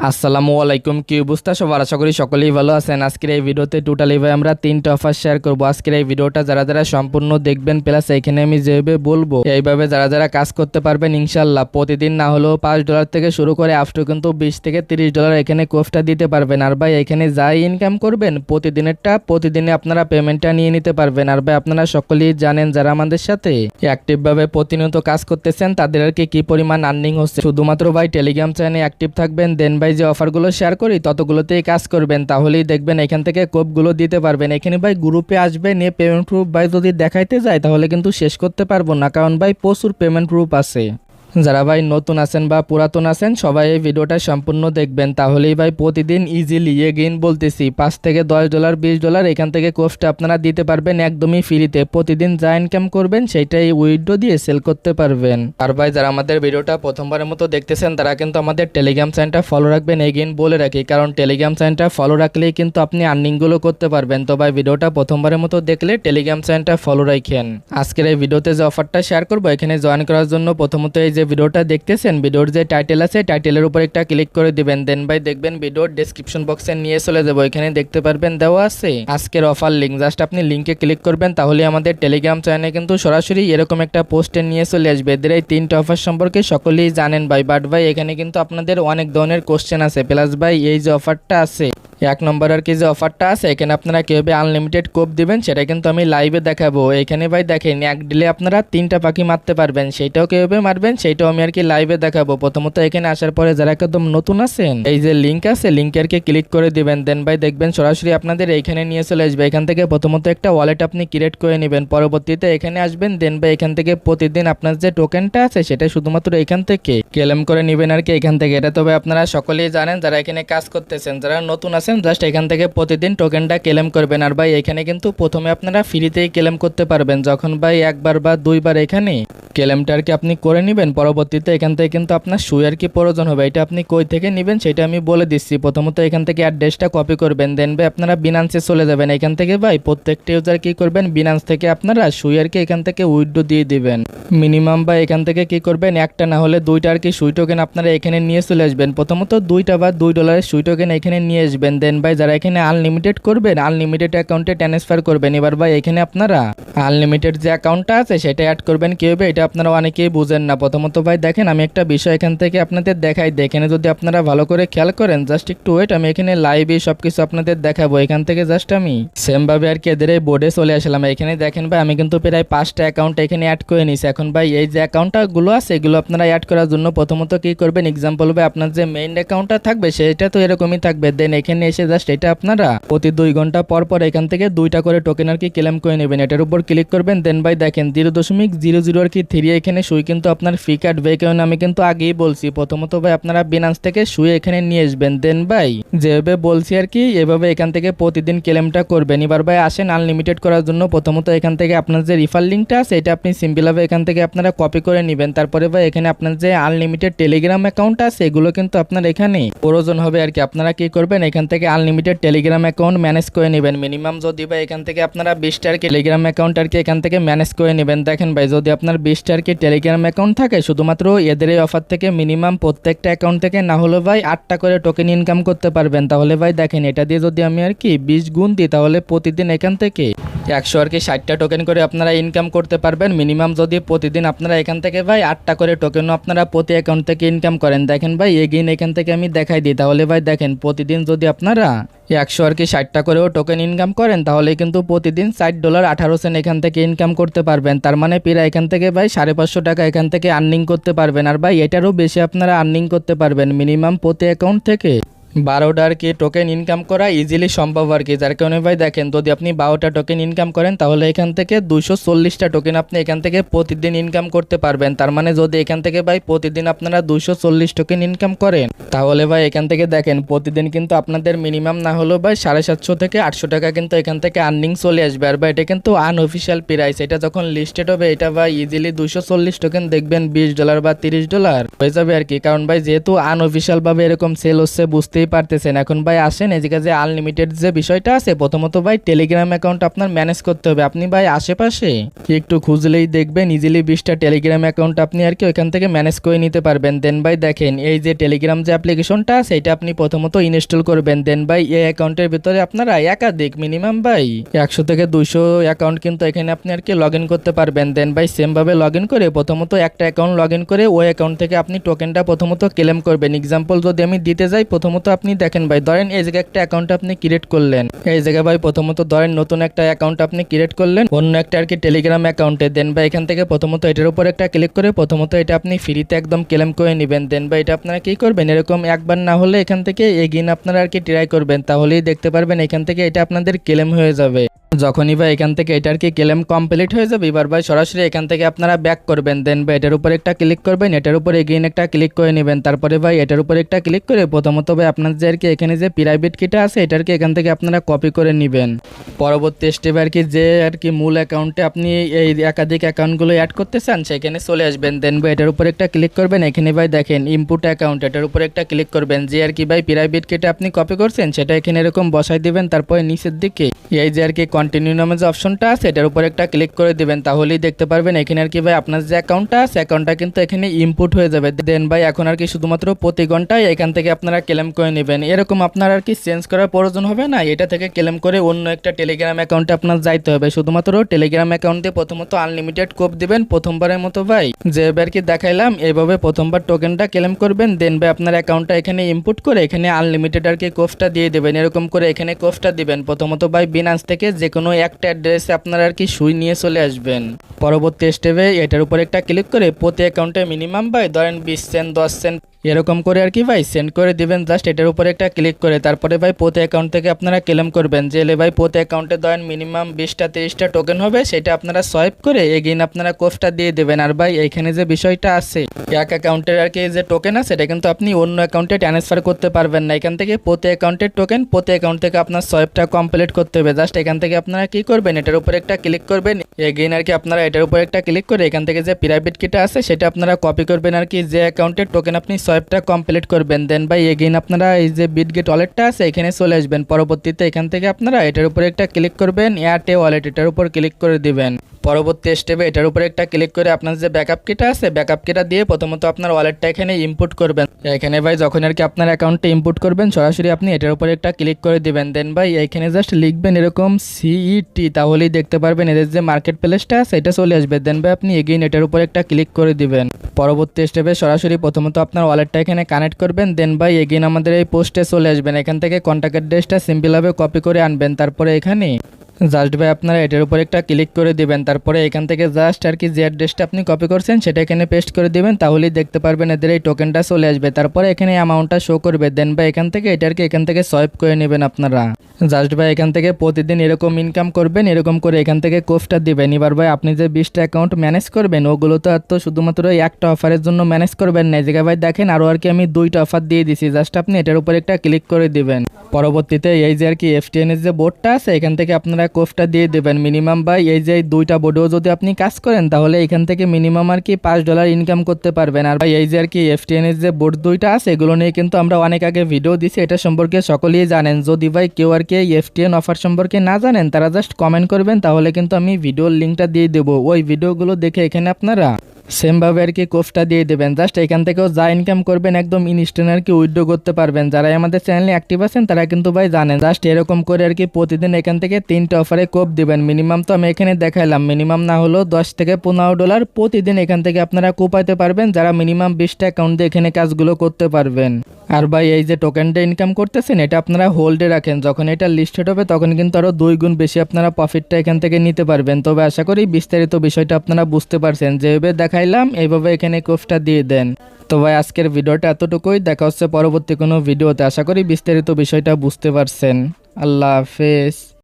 আসসালামু আলাইকুম, কি অবস্থা সবার? আশা করি সকলেই ভালো আছেন। আজকের এই ভিডিওতে টোটালি ভাই আমরা 3টা অফার শেয়ার করব। আজকের এই ভিডিওটা যারা যারা সম্পূর্ণ দেখবেন, প্লাস এখানে আমি যেভাবে বলবো এইভাবে যারা যারা কাজ করতে পারবেন ইনশাল্লাহ প্রতিদিন না হলেও $5 থেকে শুরু করে আফটার কিন্তু $20 থেকে $30 এখানে কোর্সটা দিতে পারবেন। আর ভাই এখানে যাই ইনকাম করবেন প্রতিদিনেরটা প্রতিদিনে আপনারা পেমেন্টটা নিয়ে নিতে পারবেন। আর ভাই আপনারা সকলেই জানেন যারা আমাদের সাথে অ্যাক্টিভ ভাবে প্রতিনিয়ত কাজ করতেছেন তাদের আর কি পরিমাণ আর্নিং হচ্ছে। শুধুমাত্র ভাই টেলিগ্রাম চ্যানেলে অ্যাক্টিভ থাকবেন, দেন ভাই যে অফারগুলো শেয়ার করি ততগুলোতেই কাজ করবেন, তাহলেই দেখবেন এখান থেকে কোপগুলো দিতে পারবেন। এখানে ভাই গ্রুপে আসবে নিয়ে পেমেন্ট প্রুফ ভাই যদি দেখাইতে যায় তাহলে কিন্তু শেষ করতে পারবো না, কারণ ভাই প্রচুর পেমেন্ট প্রুফ আছে। যারা ভাই নতুন আছেন বা পুরাতন আছেন সবাই এই ভিডিওটা সম্পূর্ণ দেখবেন, তাহলেই ভাই প্রতিদিন ইজিলি এগেইন বলতেছি $5 থেকে $10 $20 এখান থেকে কোর্সটা আপনারা দিতে পারবেন একদমই ফ্রিতে। প্রতিদিন যা ইনকাম করবেন সেইটাই উইথড্র দিয়ে সেল করতে পারবেন। আর ভাই যারা আমাদের ভিডিওটা প্রথমবারের মতো দেখতেছেন তারা কিন্তু আমাদের টেলিগ্রাম চ্যানেলটা ফলো রাখবেন, এগেইন বলে রাখি, কারণ টেলিগ্রাম চ্যানেলটা ফলো রাখলেই কিন্তু আপনি আর্নিংগুলো করতে পারবেন। তো ভাই ভিডিওটা প্রথমবারের মতো দেখলে টেলিগ্রাম চ্যানেলটা ফলো রাখেন। আজকের এই ভিডিওতে যে অফারটা শেয়ার করবো এখানে জয়েন করার জন্য প্রথমত এই যে ভিডিওটা দেখতেছেন ভিডিওর যে টাইটেল আছে টাইটেলের উপর একটা ক্লিক করে দিবেন, দেন ভাই দেখবেন ভিডিওর ডেসক্রিপশন বক্সে নিয়ে চলে যাবো। এখানে দেখতে পারবেন দেওয়া আছে আজকের অফার লিঙ্ক, জাস্ট আপনি লিঙ্কে ক্লিক করবেন তাহলে আমাদের টেলিগ্রাম চ্যানেলে কিন্তু সরাসরি এরকম একটা পোস্টে নিয়ে চলে আসবে। এদের এই 3টা অফার সম্পর্কে সকলেই জানেন ভাই, বাট ভাই এখানে কিন্তু আপনাদের অনেক ধরনের কোশ্চেন আছে। প্লাস ভাই এই যে অফারটা আছে এক নম্বর আর কি যে অফারটা আছে এখানে আপনারা কীভাবে আনলিমিটেড কোপ দিবেন সেটা কিন্তু আমি লাইভে দেখাবো। এখানে ভাই দেখেন এক ডিলে আপনারা 3টা পাখি মারতে পারবেন, সেইটাও কীভাবে মারবেন সেইটাও আমি আর কি লাইভে দেখাবো। প্রথমত এখানে আসার পরে যারা একদম নতুন আছেন এই যে লিঙ্ক আছে লিঙ্কে আর কি ক্লিক করে দিবেন, দেন ভাই দেখবেন সরাসরি আপনাদের এইখানে নিয়ে চলে আসবে। এখান থেকে প্রথমত একটা ওয়ালেট আপনি ক্রিয়েট করে নেবেন, পরবর্তীতে এখানে আসবেন, দেন ভাই এখান থেকে প্রতিদিন আপনার যে টোকেনটা আছে সেটা শুধুমাত্র এখান থেকে ক্লেম করে নেবেন আর কি এখান থেকে। এটা তবে আপনারা সকলেই জানেন যারা এখানে কাজ করতেছেন, যারা নতুন আছেন জাস্ট এখান থেকে প্রতিদিন টোকেনটা ক্লেম করবেন। আর ভাই এখানে কিন্তু প্রথমে আপনারা ফ্রিতেই ক্লেম করতে পারবেন, যখন ভাই একবার বা দুইবার এখানে ক্লেমটা আর কি আপনি করে নেবেন পরবর্তীতে এখান থেকে কিন্তু আপনার সুইয়ার কি প্রয়োজন হবে। এটা আপনি কই থেকে নেবেন সেটা আমি বলে দিচ্ছি। প্রথমত এখান থেকে অ্যাড্রেসটা কপি করবেন, দেন ভাই আপনারা বিনান্সে চলে যাবেন। এখান থেকে ভাই প্রত্যেকটা ইউজার কি করবেন বিনান্স থেকে আপনারা সুইয়ার কি এখান থেকে উইথড্র দিয়ে দিবেন। মিনিমাম বা এখান থেকে কি করবেন একটা না হলে 2টা আর কি সুই টোকেন আপনারা এখানে নিয়ে চলে আসবেন। প্রথমত 2টা বা $2 সুই টোকেন এখানে নিয়ে আসবেন, দেন ভাই যারা এখানে আনলিমিটেড করবেন আনলিমিটেড অ্যাকাউন্টে ট্রান্সফার করবেন। এবার ভাই এখানে আপনারা আনলিমিটেড যে অ্যাকাউন্টটা আছে সেটা অ্যাড করবেন কীভাবে এটা আপনারা অনেকেই বুঝেন না। প্রথমত ভাই দেখেন আমি একটা বিষয় এখান থেকে আপনাদের দেখাই, এখানে যদি আপনারা ভালো করে খেয়াল করেন জাস্ট একটু ওয়েট, আমি এখানে লাইভে সবকিছু আপনাদের দেখাবো। এখান থেকে জাস্ট আমি সেমভাবে আর কি এদের এই বোর্ডে চলে আসলাম। এখানে দেখেন ভাই আমি কিন্তু প্রায় 5টা অ্যাকাউন্ট এখানে অ্যাড করে নিয়েছি। এখন ভাই এই যে অ্যাকাউন্টগুলো আছে এগুলো আপনারা অ্যাড করার জন্য প্রথমত কি করবেন, এক্সাম্পল ভাই আপনার যে মেইন অ্যাকাউন্টটা থাকবে সেটা তো এরকমই থাকবে, দেন এখানে এসে জাস্ট এটা আপনারা প্রতি 2 ঘন্টা পর পর এখান থেকে 2টা করে টোকেন আর কি ক্লেম করে নেবেন। এটার উপর ক্লিক করবেন, দেন ভাই দেখেন 0.00 আর কি 3 এখানে সুই কিন্তু আপনার ফ্রি কার্ড বে, কারণ আমি কিন্তু আগেই বলছি প্রথমত ভাই আপনারা বিনান্স থেকে সুই এখানে নিয়ে আসবেন, দেন ভাই যেভাবে বলছি আর কি এভাবে এখান থেকে প্রতিদিন ক্লেমটা করবেন। এবার ভাই আসেন আনলিমিটেড করার জন্য প্রথমত এখান থেকে আপনার যে রিফার লিঙ্কটা আছে এটা আপনি সিম্পলভাবে এখান থেকে আপনারা কপি করে নেবেন। তারপরে ভাই এখানে আপনার যে আনলিমিটেড টেলিগ্রাম অ্যাকাউন্ট আছে এগুলো কিন্তু আপনার এখানে প্রয়োজন হবে আর কি। আপনারা কি করবেন এখান থেকে আনলিমিটেড টেলিগ্রাম অ্যাকাউন্ট ম্যানেজ করে নেবেন। মিনিমাম যদি ভাই এখান থেকে আপনারা 20টা আর কি টেলিগ্রাম অ্যাকাউন্ট আর কি এখান থেকে ম্যানেজ করে নেবেন। দেখেন ভাই যদি আপনার 20টা আর কি টেলিগ্রাম অ্যাকাউন্ট থাকে শুধুমাত্র এদের এই অফার থেকে মিনিমাম প্রত্যেকটা অ্যাকাউন্ট থেকে না হলে ভাই 8টা করে টোকেন ইনকাম করতে পারবেন। তাহলে ভাই দেখেন এটা দিয়ে যদি আমি আর কি 20 গুণ দিই তাহলে প্রতিদিন এখান থেকে 100 আর কি 60টা টোকেন করে আপনারা ইনকাম করতে পারবেন। মিনিমাম যদি প্রতিদিন আপনারা এখান থেকে ভাই 8টা করে টোকেনও আপনারা প্রতি অ্যাকাউন্ট থেকে ইনকাম করেন। দেখেন ভাই এগেইন এখান থেকে আমি দেখাই দিই, তাহলে ভাই দেখেন প্রতিদিন যদি আপনারা 100 আর কি 60টা করেও টোকেন ইনকাম করেন তাহলে কিন্তু প্রতিদিন $60.18 এখান থেকে ইনকাম করতে পারবেন। তার মানে প্রায় এখান থেকে ভাই 550 টাকা এখান থেকে আর্নিং করতে পারবেন। আর ভাই এটারও বেশি আপনারা আর্নিং করতে পারবেন। মিনিমাম প্রতি অ্যাকাউন্ট থেকে 12টা আর কি টোকেন ইনকাম করা ইজিলি সম্ভব আর কি। যার কারণে ভাই দেখেন যদি আপনি 12টা টোকেন ইনকাম করেন তাহলে এখান থেকে 240টা টোকেন আপনি এখান থেকে প্রতিদিন ইনকাম করতে পারবেন। তার মানে যদি এখান থেকে ভাই প্রতিদিন আপনারা 240 টোকেন ইনকাম করেন তাহলে ভাই এখান থেকে দেখেন প্রতিদিন কিন্তু আপনাদের মিনিমাম না হলেও ভাই 750 থেকে 800 টাকা কিন্তু এখান থেকে আর্নিং চলে আসবে। আর ভাই এটা কিন্তু আনঅফিসিয়াল প্রাইস, এটা যখন লিস্টেড হবে এটা ভাই ইজিলি 240 টোকেন দেখবেন $20 বা $30 হয়ে যাবে আর কি। কারণ ভাই যেহেতু আনঅফিসিয়াল ভাবে এরকম সেল হচ্ছে বুঝতেই বুঝতেই পারতেছেন। এখন ভাই আসেন এদিকে যে আনলিমিটেড যে বিষয়টা আছে, প্রথমত ভাই টেলিগ্রাম অ্যাকাউন্ট আপনার ম্যানেজ করতে হবে। আপনি ভাই আশেপাশে একটু খুঁজলেই দেখবেন ইজিলি 20টা টেলিগ্রাম অ্যাকাউন্ট আপনি আর কি ওইখান থেকে ম্যানেজ করে নিতে পারবেন। দেন ভাই দেখেন এই যে টেলিগ্রাম যে অ্যাপ্লিকেশনটা আছে এটা আপনি প্রথমত ইনস্টল করবেন। দেন ভাই এই অ্যাকাউন্টের ভিতরে আপনারা একাধিক মিনিমাম ভাই 100 থেকে 200 অ্যাকাউন্ট কিন্তু এখানে আপনি আর কি লগ ইন করতে পারবেন। দেন ভাই সেম ভাবে লগ ইন করে প্রথমত একটা অ্যাকাউন্ট লগ ইন করে ওই অ্যাকাউন্ট থেকে আপনি টোকেনটা প্রথমত ক্লেম করবেন। এক্সাম্পল যদি আমি দিতে যাই, প্রথমত আপনি দেখেন ভাই ধরেন এই জায়গায় একটা অ্যাকাউন্ট আপনি ক্রিয়েট করলেন, এই জায়গায় ভাই প্রথমত ধরেন নতুন একটা অ্যাকাউন্ট আপনি ক্রিয়েট করলেন অন্য একটা আর কি টেলিগ্রাম অ্যাকাউন্টে। দেন ভাই এখান থেকে প্রথমত এটার উপর একটা ক্লিক করে প্রথমত এটা আপনি ফ্রিতে একদম ক্লেম করে নেবেন। দেন ভাই এটা আপনারা কি করবেন, এরকম একবার না হলে এখান থেকে এগিন আপনারা আর কি ট্রাই করবেন, তাহলেই দেখতে পারবেন এখান থেকে এটা আপনাদের ক্লেম হয়ে যাবে। যখনই ভাই এখান থেকে এটার কি ক্লেম কমপ্লিট হয়ে যাবে, এবার ভাই সরাসরি এখান থেকে আপনারা ব্যাক করবেন। দেন ভাই এটার উপর একটা ক্লিক করবেন, এটার উপর এগেইন একটা ক্লিক করে নেবেন। তারপরে ভাই এটার উপর একটা ক্লিক করে প্রথমত ভাই আপনাদের আর কি এখানে যে প্রাইভেট কিটা আছে এটার কি এখান থেকে আপনারা কপি করে নেবেন। পরবর্তী স্টেপে আর কি যে আর কি মূল অ্যাকাউন্টে আপনি এই একাধিক অ্যাকাউন্টগুলো অ্যাড করতে চান সেখানে চলে আসবেন। দেন ভাই এটার উপর একটা ক্লিক করবেন, এখানে ভাই দেখেন ইনপুট অ্যাকাউন্ট, এটার উপর একটা ক্লিক করবেন। যে আর কি ভাই প্রাইভেট কিটা আপনি কপি করছেন সেটা এখানে এরকম বসাই দিবেন। তারপরে নিচের দিকে এই যে আর কি কন্টিনিউ নামে যে অপশনটা আছে এটার উপর একটা ক্লিক করে দিবেন, তাহলেই দেখতে পারবেন এখানে আর কি ভাই আপনার যে অ্যাকাউন্টটা আছে অ্যাকাউন্টটা কিন্তু এখানে ইনপুট হয়ে যাবে। দেন ভাই এখন আর কি শুধুমাত্র প্রতি ঘন্টায় এখান থেকে আপনারা ক্লেম করে নেবেন। এরকম আপনার আর কি চেঞ্জ করার প্রয়োজন হবে না, এটা থেকে ক্লেম করে অন্য একটা টেলিগ্রাম অ্যাকাউন্টে আপনার যাইতে হবে। শুধুমাত্র টেলিগ্রাম অ্যাকাউন্টে প্রথমত আনলিমিটেড কোপ দিবেন প্রথমবারের মতো ভাই, যে এবার কি দেখাইলাম এইভাবে প্রথমবার টোকেনটা ক্লেম করবেন। দেন ভাই আপনার অ্যাকাউন্টটা এখানে ইনপুট করে এখানে আনলিমিটেড আর কি কোপটা দিয়ে দেবেন। এরকম করে এখানে কোপটা দিবেন প্রথমত ভাই বিনান্স থেকে যে কোনো একটা অ্যাড্রেসে আপনারা আর কি সুই নিয়ে চলে আসবেন। পরবর্তী স্টেপে এটার উপর একটা ক্লিক করে প্রতি অ্যাকাউন্টে মিনিমাম ভাই ধরেন 20 সেন্ট 10 সেন্ট এরকম করে আর কি ভাই সেন্ড করে দিবেন। জাস্ট এটার উপরে একটা ক্লিক করে তারপরে ভাই প্রতি অ্যাকাউন্ট থেকে আপনারা ক্লেম করবেন। যে ভাই প্রতি অ্যাকাউন্টে ধরেন মিনিমাম 20টা 30টা টোকেন হবে, সেটা আপনারা সোয়াইপ করে এগেইন আপনারা কোডটা দিয়ে দেবেন। আর ভাই এইখানে যে বিষয়টা আছে এক অ্যাকাউন্টের আর কি যে টোকেন আছে এটা কিন্তু আপনি অন্য অ্যাকাউন্টে ট্রান্সফার করতে পারবেন না। এখান থেকে প্রতি অ্যাকাউন্টের টোকেন প্রতি অ্যাকাউন্ট থেকে আপনার সোয়াইপটা কমপ্লিট করতে হবে। জাস্ট এখান থেকে আপনারা কি করবেন, এটার উপরে একটা ক্লিক করবেন, এগেইন আর কি আপনারা এটার উপরে একটা ক্লিক করে এখান থেকে যে প্রাইভেট কিটা আছে সেটা আপনারা কপি করবেন আর কি যে অ্যাকাউন্টের টোকেন আপনি সোয়াইপটা কমপ্লিট করবেন। দেন ভাই এগেইন আপনারা এই যে বিটগেট ওয়ালেটটা আছে এখানে চলে আসবেন। পরবর্তীতে এখান থেকে আপনারা এটার উপরে একটা ক্লিক করবেন, এয়ারটে ওয়ালেট এটার উপর ক্লিক করে দিবেন। পরবর্তী স্টেপে এটার উপরে একটা ক্লিক করে আপনার যে ব্যাকআপ কিটা আছে ব্যাকআপ কিটা দিয়ে প্রথমত আপনার ওয়ালেটটা এখানে ইনপুট করবেন। এখানে ভাই যখন আর কি আপনার অ্যাকাউন্টে ইনপুট করবেন সরাসরি আপনি এটার উপরে একটা ক্লিক করে দিবেন। দেন ভাই এখানে জাস্ট লিখবেন এরকম সিইটি, তাহলেই দেখতে পারবেন এদের যে মার্কেট প্লেসটা আছে এটা চলে আসবে। দেন ভাই আপনি এগেইন এটার উপরে একটা ক্লিক করে দিবেন। পরবর্তী স্টেপে সরাসরি প্রথমত আপনার ওয়ালেটটা এখানে কানেক্ট করবেন। দেন ভাই এগেইন আমাদের এই পোস্টে চলে আসবেন। এখান থেকে কন্ট্যাক্ট অ্যাড্রেসটা সিম্পলভাবে কপি করে আনবেন। তারপরে এখানে জাস্ট ভাই আপনারা এটার উপর একটা ক্লিক করে দিবেন। তারপরে এখান থেকে জাস্ট আর কি যে অ্যাড্রেসটা আপনি কপি করছেন সেটা এখানে পেস্ট করে দিবেন, তাহলেই দেখতে পারবেন এদের এই টোকেনটা চলে আসবে। তারপরে এখানে অ্যামাউন্টটা শো করবে। দেন ভাই এখান থেকে এটাকে এখান থেকে সোয়াইপ করে নেবেন আপনারা। জাস্ট ভাই এখান থেকে প্রতিদিন এরকম ইনকাম করবেন, এরকম করে এখান থেকে কোফটা দিবেন। এবার ভাই আপনি যে 20টা অ্যাকাউন্ট ম্যানেজ করবেন ওগুলো তো আর তো শুধুমাত্র একটা অফারের জন্য ম্যানেজ করবেন না। এই জায়গায় ভাই দেখেন আরও আর কি আমি 2টা অফার দিয়ে দিছি, জাস্ট আপনি এটার উপর একটা ক্লিক করে দিবেন। পরবর্তীতে এই যে আর কি FTN এর যে বোর্ডটা আছে এখান থেকে আপনারা কোফটা দিয়ে দেবেন। মিনিমাম ভাই এই যে 2টা বোর্ডেও যদি আপনি কাজ করেন তাহলে এখান থেকে মিনিমাম আর কি $5 ইনকাম করতে পারবেন। আর ভাই এই যে আর কি FTN এর যে বোর্ড 2টা আছে এগুলো নিয়ে কিন্তু আমরা অনেক আগে ভিডিও দিছি, এটা সম্পর্কে সকলেই জানেন। যদি ভাই কেউ আর কি FTN অফার সম্পর্কে না জানেন তারা জাস্ট কমেন্ট করবেন, তাহলে কিন্তু আমি ভিডিওর লিঙ্কটা দিয়ে দেবো। ওই ভিডিওগুলো দেখে এখানে আপনারা সেমভাবে আর কি কোফটা দিয়ে দেবেন। জাস্ট এখান থেকেও যা ইনকাম করবেন একদম ইনস্ট্যান্ট আর কি উইথড্র করতে পারবেন। যারা আমাদের চ্যানেলে অ্যাক্টিভ আছেন তারা কিন্তু ভাই জানেন। জাস্ট এরকম করে আর কি প্রতিদিন এখান থেকে 3টা অফারে কোপ দিবেন। মিনিমাম তো আমি এখানে দেখাইলাম, মিনিমাম না হলেও $10 থেকে $15 প্রতিদিন এখান থেকে আপনারা কোপাইতে পারবেন, যারা মিনিমাম 20টা অ্যাকাউন্ট দিয়ে এখানে কাজগুলো করতে পারবেন। আর ভাই এই যে টোকেনটা ইনকাম করতেছেন এটা আপনারা হোল্ডে রাখেন, যখন এটা লিস্টেড হবে তখন কিন্তু আরও 2 গুণ বেশি আপনারা প্রফিটটা এখান থেকে নিতে পারবেন। তবে আশা করি বিস্তারিত বিষয়টা আপনারা বুঝতে পারছেন, যেভাবে দেখাইলাম এইভাবে এখানে কোফটা দিয়ে দেন। তো ভাই আজকের ভিডিওটা এতটুকুই, দেখা হচ্ছে পরবর্তী কোনো ভিডিওতে। আশা করি বিস্তারিত বিষয়টা বুঝতে পারছেন। আল্লাহ হাফেজ।